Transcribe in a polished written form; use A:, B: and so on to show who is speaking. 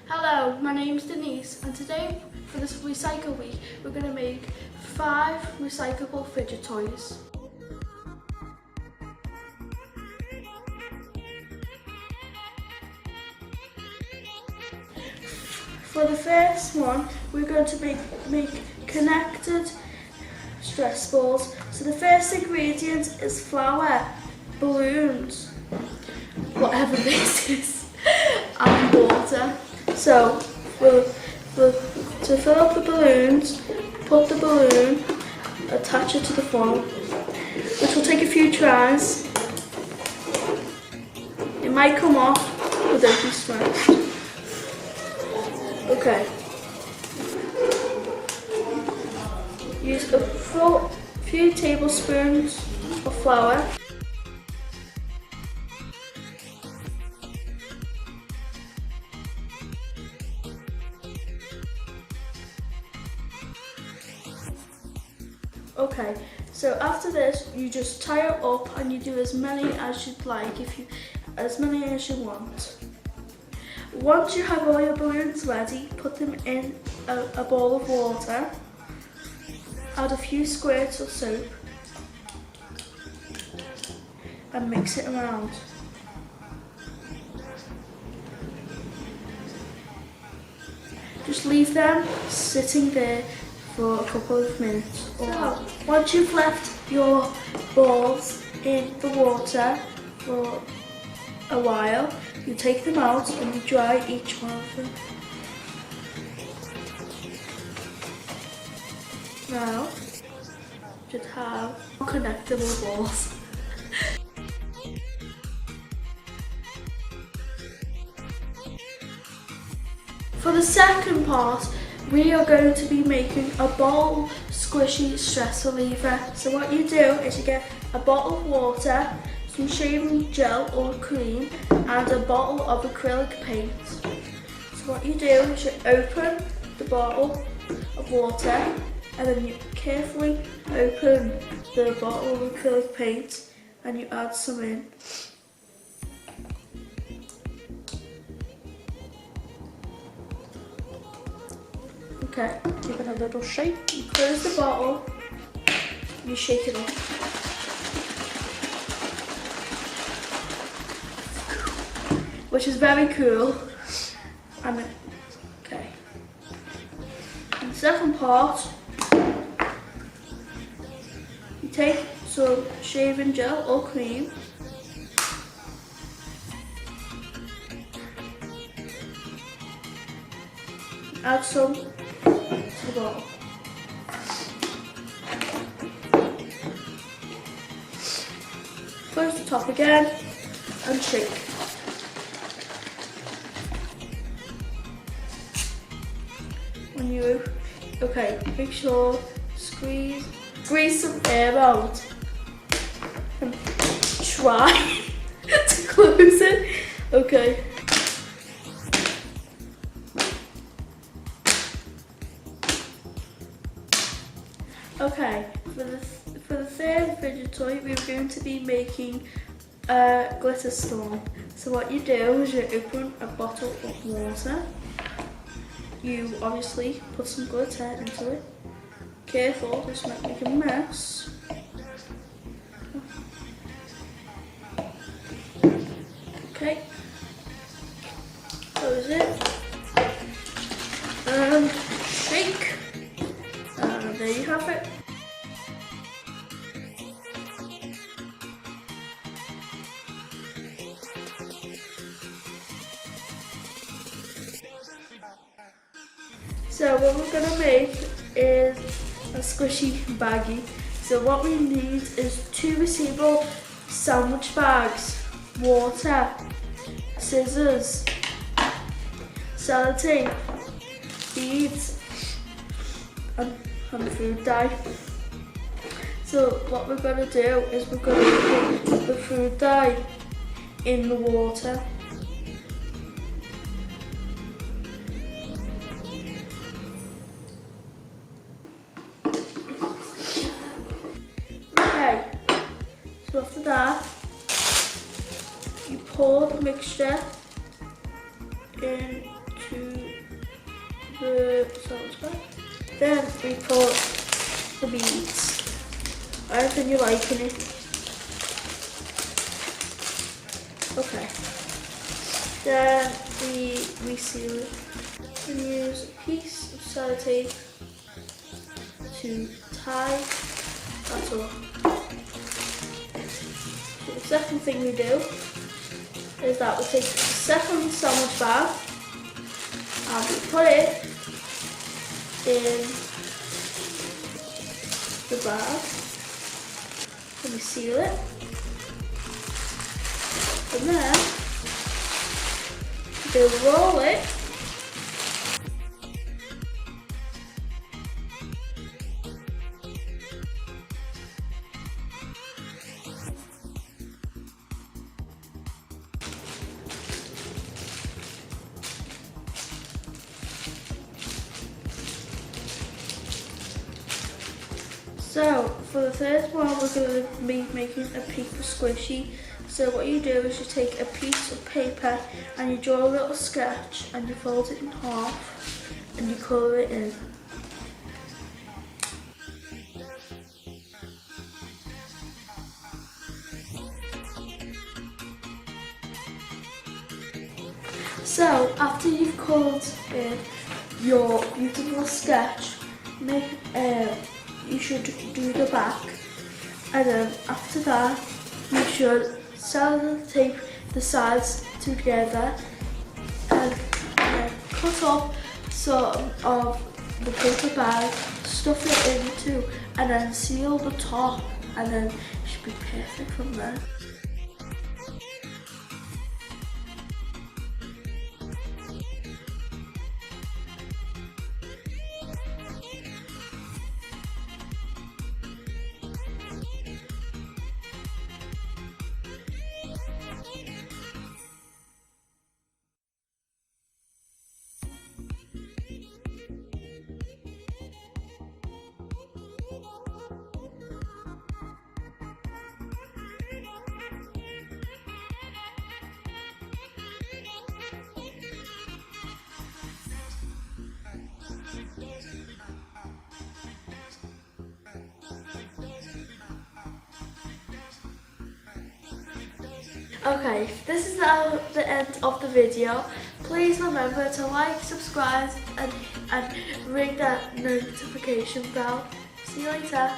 A: Hello, my name's Denise and today for this Recycle Week we're going to make 5 recyclable fidget toys. For the first one we're going to make connected stress balls. So the first ingredient is flour, balloons, whatever this is, and water. So to fill up the balloons, put the balloon, attach it to the funnel, which will take a few tries. It might come off, but don't be stressed. Okay. Use a few tablespoons of flour. Okay, so after this you just tie it up and you do as many as you'd like, as many as you want. Once you have all your balloons ready, put them in a bowl of water, add a few squirts of soap and mix it around. Just leave them sitting there for a couple of minutes. So, once you've left your balls in the water for a while, you take them out and you dry each one of them. Now, you should have connectable balls. For the second part, we are going to be making a bottle squishy stress reliever. So what you do is you get a bottle of water, some shaving gel or cream, and a bottle of acrylic paint. So what you do is you open the bottle of water and then you carefully open the bottle of acrylic paint and you add some in. Okay, give it a little shake. You close the bottle, you shake it up. Which is very cool. Okay. And the second part, you take some shaving gel or cream, add some to the bottle. Close the top again and shake. When you, okay, make sure squeeze some air out and try to close it. Okay. Okay, for the third fidget toy, we're going to be making a glitter storm. So what you do is you open a bottle of water. You obviously put some glitter into it. Careful, this might make a mess. Okay, close it and shake. And there you have it. So what we're going to make is a squishy baggie. So what we need is 2 recyclable sandwich bags, water, scissors, sellotape, beads and food dye. So what we're going to do is we're going to put the food dye in the water. So after that, you pour the mixture into the sausage. Then we put the beads. Everything you like in it. Okay. Then we seal it. We use a piece of sellotape to tie that up. So the second thing we do is that we take the second sandwich bag and we put it in the bag and we seal it. And then we roll it . So for the third one, we're going to be making a paper squishy. So what you do is you take a piece of paper and you draw a little sketch and you fold it in half and you colour it in. So after you've coloured in your beautiful sketch, you should do the back, and then after that you should sellotape the sides together and cut off some of the paper bag, stuff it into, and then seal the top, and then it should be perfect from there. Okay, this is the end of the video. Please remember to like, subscribe and ring that notification bell. See you later.